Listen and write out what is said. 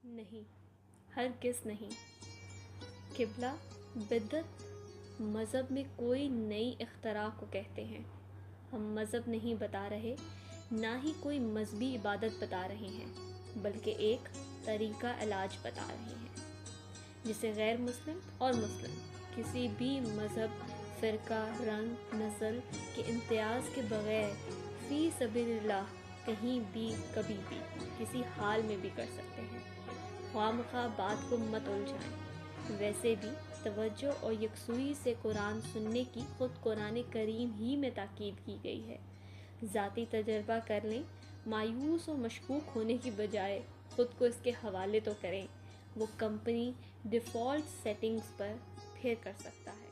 नहीं, हरगिज़ नहीं। क़िबला बिदअत मज़हब में कोई नई इख्तरा को कहते हैं। हम मज़हब नहीं बता रहे, ना ही कोई मजहबी इबादत बता रहे हैं, बल्कि एक तरीक़ा इलाज बता रहे हैं जिसे गैर मुस्लिम और मुस्लिम किसी भी मज़हब, फ़िरका, रंग, नस्ल के इम्तियाज़ के बग़ैर फ़ी सबीलिल्लाह कहीं भी, कभी भी, किसी हाल में भी कर सकते हैं। ख्वामख़्वाह बात को मत उलझाएं। वैसे भी तवज्जो और यकसुई से कुरान सुनने की ख़ुद कुरान करीम ही में ताकीद की गई है। ज़ाती तजर्बा कर लें, मायूस और मशकूक होने की बजाय ख़ुद को इसके हवाले तो करें। वो कंपनी डिफ़ॉल्ट सेटिंग्स पर फिर कर सकता है।